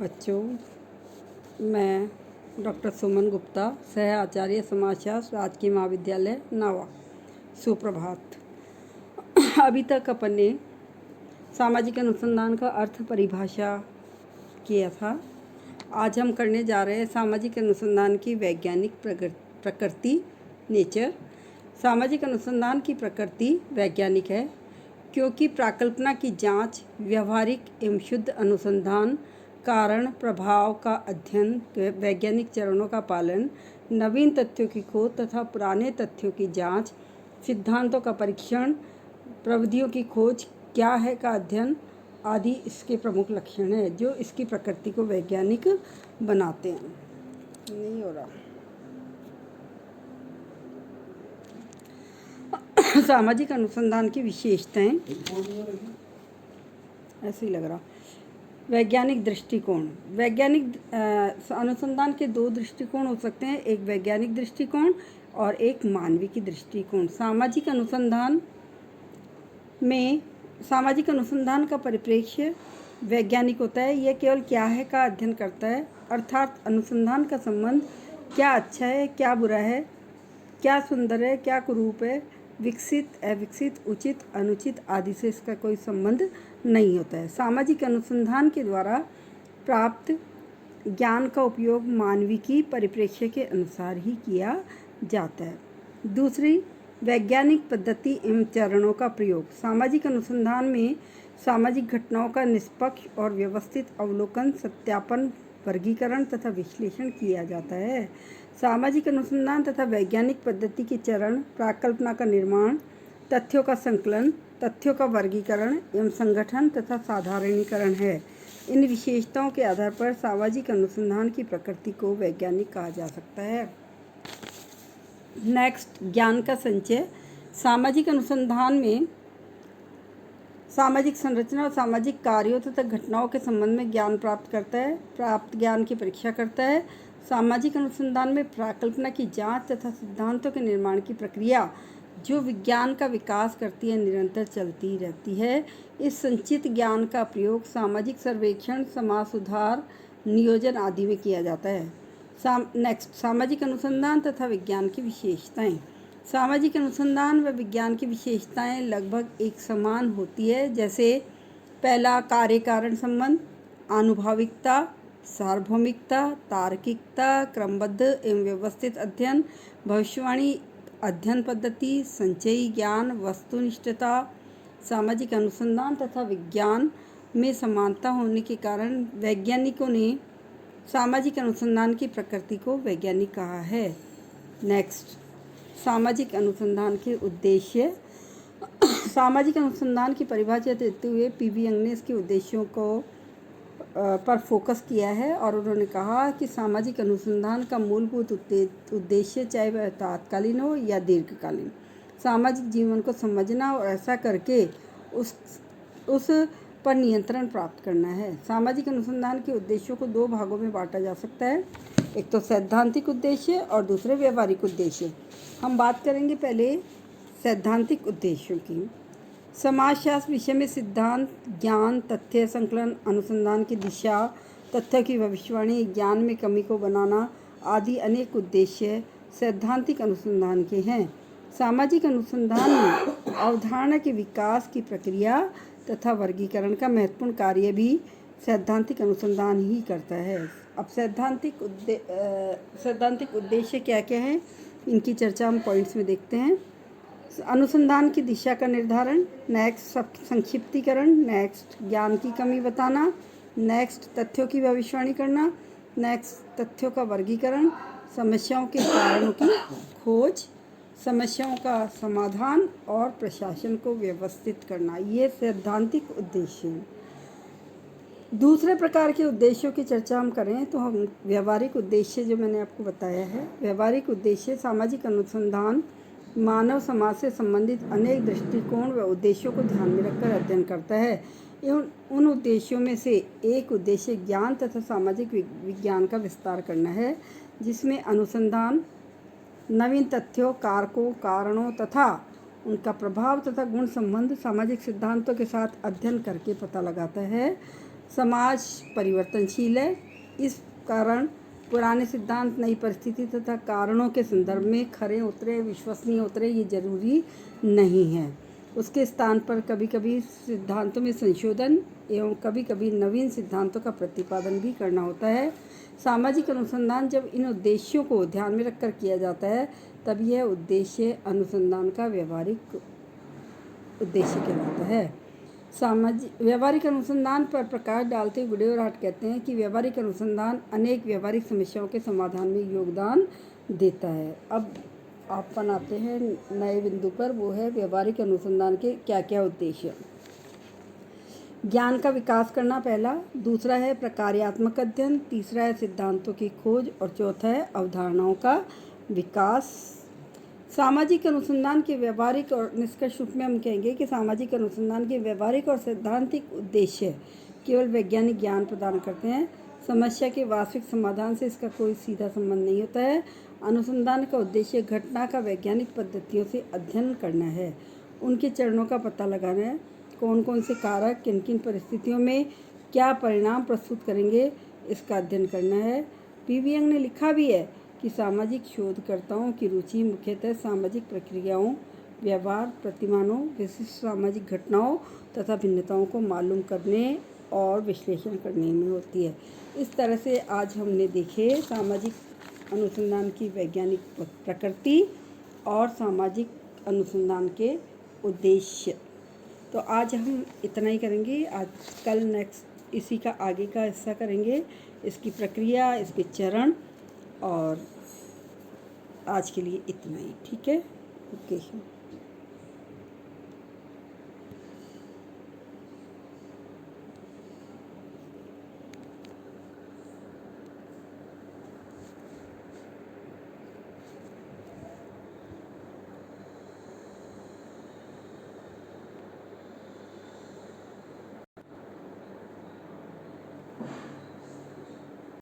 बच्चों, मैं डॉक्टर सुमन गुप्ता, सह आचार्य समाजशास्त्र, राजकीय महाविद्यालय नावा। सुप्रभात। अभी तक अपन ने सामाजिक अनुसंधान का अर्थ परिभाषा किया था। आज हम करने जा रहे हैं सामाजिक अनुसंधान की वैज्ञानिक प्रकृति, नेचर। सामाजिक अनुसंधान की प्रकृति वैज्ञानिक है क्योंकि प्राकल्पना की जांच, व्यवहारिक एवं शुद्ध अनुसंधान, कारण प्रभाव का अध्ययन, वैज्ञानिक चरणों का पालन, नवीन तथ्यों की खोज तथा पुराने तथ्यों की जांच, सिद्धांतों का परीक्षण, प्रविधियों की खोज क्या है का अध्ययन आदि इसके प्रमुख लक्षण हैं जो इसकी प्रकृति को वैज्ञानिक बनाते हैं। नहीं हो रहा। सामाजिक अनुसंधान की विशेषताएं, ऐसे ही लग रहा। वैज्ञानिक दृष्टिकोण। वैज्ञानिक अनुसंधान के दो दृष्टिकोण हो सकते हैं, एक वैज्ञानिक दृष्टिकोण और एक मानविकी दृष्टिकोण। सामाजिक अनुसंधान का परिप्रेक्ष्य वैज्ञानिक होता है। यह केवल क्या है का अध्ययन करता है, अर्थात अनुसंधान का संबंध क्या अच्छा है, क्या बुरा है, क्या सुंदर है, क्या कुरूप है, विकसित, अविकसित, उचित, अनुचित आदि से इसका कोई संबंध नहीं होता है। सामाजिक अनुसंधान के द्वारा प्राप्त ज्ञान का उपयोग मानविकी परिप्रेक्ष्य के अनुसार ही किया जाता है। दूसरी, वैज्ञानिक पद्धति एवं चरणों का प्रयोग। सामाजिक अनुसंधान में सामाजिक घटनाओं का निष्पक्ष और व्यवस्थित अवलोकन, सत्यापन, वर्गीकरण तथा विश्लेषण किया जाता है। सामाजिक अनुसंधान तथा वैज्ञानिक पद्धति के चरण प्राकल्पना का निर्माण, तथ्यों का संकलन, तथ्यों का वर्गीकरण एवं संगठन तथा साधारणीकरण है। इन विशेषताओं के आधार पर सामाजिक अनुसंधान की प्रकृति को वैज्ञानिक कहा जा सकता है। नेक्स्ट, ज्ञान का संचय। सामाजिक अनुसंधान में सामाजिक संरचना और सामाजिक कार्यों तथा घटनाओं के संबंध में ज्ञान प्राप्त करता है, प्राप्त ज्ञान की परीक्षा करता है। सामाजिक अनुसंधान में प्राकल्पना की जांच तथा सिद्धांतों के निर्माण की प्रक्रिया जो विज्ञान का विकास करती है निरंतर चलती रहती है। इस संचित ज्ञान का प्रयोग सामाजिक सर्वेक्षण, समाज सुधार, नियोजन आदि में किया जाता है। नेक्स्ट, सामाजिक अनुसंधान तथा विज्ञान की विशेषताएं। सामाजिक अनुसंधान व विज्ञान की विशेषताएं लगभग एक समान होती है। जैसे पहला, कार्य कारण संबंध, आनुभाविकता, सार्वभौमिकता, तार्किकता, क्रमबद्ध एवं व्यवस्थित अध्ययन, भविष्यवाणी अध्ययन पद्धति, संचयी ज्ञान, वस्तुनिष्ठता। सामाजिक अनुसंधान तथा विज्ञान में समानता होने के कारण वैज्ञानिकों ने सामाजिक अनुसंधान की प्रकृति को वैज्ञानिक कहा है। नेक्स्ट, सामाजिक अनुसंधान के उद्देश्य। सामाजिक अनुसंधान की परिभाषा देते हुए पीवी यंग ने इसके उद्देश्यों को पर फोकस किया है और उन्होंने कहा कि सामाजिक अनुसंधान का मूलभूत उद्देश्य, चाहे वह तात्कालीन हो या दीर्घकालीन, सामाजिक जीवन को समझना और ऐसा करके उस पर नियंत्रण प्राप्त करना है। सामाजिक अनुसंधान के उद्देश्यों को दो भागों में बांटा जा सकता है, एक तो सैद्धांतिक उद्देश्य और दूसरे व्यवहारिक उद्देश्य। हम बात करेंगे पहले सैद्धांतिक उद्देश्यों की। समाजशास्त्र विषय में सिद्धांत, ज्ञान, तथ्य संकलन, अनुसंधान की दिशा, तथ्य की भविष्यवाणी, ज्ञान में कमी को बनाना आदि अनेक उद्देश्य सैद्धांतिक अनुसंधान के हैं। सामाजिक अनुसंधान में अवधारणा के विकास की प्रक्रिया तथा वर्गीकरण का महत्वपूर्ण कार्य भी सैद्धांतिक अनुसंधान ही करता है। अब सैद्धांतिक उद्देश्य क्या क्या हैं, इनकी चर्चा हम पॉइंट्स में देखते हैं। अनुसंधान की दिशा का निर्धारण, नेक्स्ट संक्षिप्तीकरण, नेक्स्ट ज्ञान की कमी बताना, नेक्स्ट तथ्यों की भविष्यवाणी करना, नेक्स्ट तथ्यों का वर्गीकरण, समस्याओं के कारणों की खोज, समस्याओं का समाधान और प्रशासन को व्यवस्थित करना। ये सैद्धांतिक उद्देश्य हैं। दूसरे प्रकार के उद्देश्यों की चर्चा हम करें तो हम व्यवहारिक उद्देश्य जो मैंने आपको बताया है। व्यवहारिक उद्देश्य सामाजिक अनुसंधान मानव समाज से संबंधित अनेक दृष्टिकोण व उद्देश्यों को ध्यान में रखकर अध्ययन करता है। उन उद्देश्यों में से एक उद्देश्य ज्ञान तथा सामाजिक विज्ञान का विस्तार करना है, जिसमें अनुसंधान नवीन तथ्यों, कारकों, कारणों तथा उनका प्रभाव तथा गुण संबंध सामाजिक सिद्धांतों के साथ अध्ययन करके पता लगाता है। समाज परिवर्तनशील है, इस कारण पुराने सिद्धांत नई परिस्थिति तथा कारणों के संदर्भ में खरे उतरे, विश्वसनीय उतरे, ये जरूरी नहीं है। उसके स्थान पर कभी कभी सिद्धांतों में संशोधन एवं कभी कभी नवीन सिद्धांतों का प्रतिपादन भी करना होता है। सामाजिक अनुसंधान जब इन उद्देश्यों को ध्यान में रखकर किया जाता है तब यह उद्देश्य अनुसंधान का व्यवहारिक उद्देश्य कहलाता है। व्यवहारिक अनुसंधान पर प्रकाश डालते हुए गुडेवराट कहते हैं कि व्यवहारिक अनुसंधान अनेक व्यवहारिक समस्याओं के समाधान में योगदान देता है। अब अपन आते हैं नए बिंदु पर, वो है व्यवहारिक अनुसंधान के क्या क्या उद्देश्य। ज्ञान का विकास करना पहला, दूसरा है प्रकार्यात्मक अध्ययन, तीसरा है सिद्धांतों की खोज और चौथा है अवधारणाओं का विकास। सामाजिक अनुसंधान के व्यवहारिक और निष्कर्ष रूप में हम कहेंगे कि सामाजिक अनुसंधान के व्यवहारिक और सैद्धांतिक उद्देश्य केवल वैज्ञानिक ज्ञान प्रदान करते हैं। समस्या के वास्तविक समाधान से इसका कोई सीधा संबंध नहीं होता है। अनुसंधान का उद्देश्य घटना का वैज्ञानिक पद्धतियों से अध्ययन करना है, उनके चरणों का पता लगाना है, कौन कौन से कारक किन किन परिस्थितियों में क्या परिणाम प्रस्तुत करेंगे, इसका अध्ययन करना है। पी.वी. यंग ने लिखा भी है कि सामाजिक शोधकर्ताओं की रुचि मुख्यतः सामाजिक प्रक्रियाओं, व्यवहार, प्रतिमानों, विशिष्ट सामाजिक घटनाओं तथा भिन्नताओं को मालूम करने और विश्लेषण करने में होती है। इस तरह से आज हमने देखे सामाजिक अनुसंधान की वैज्ञानिक प्रकृति और सामाजिक अनुसंधान के उद्देश्य। तो आज हम इतना ही करेंगे। आज कल नेक्स्ट इसी का आगे का हिस्सा करेंगे, इसकी प्रक्रिया, इसके चरण। और आज के लिए इतना ही, ठीक है, ओके।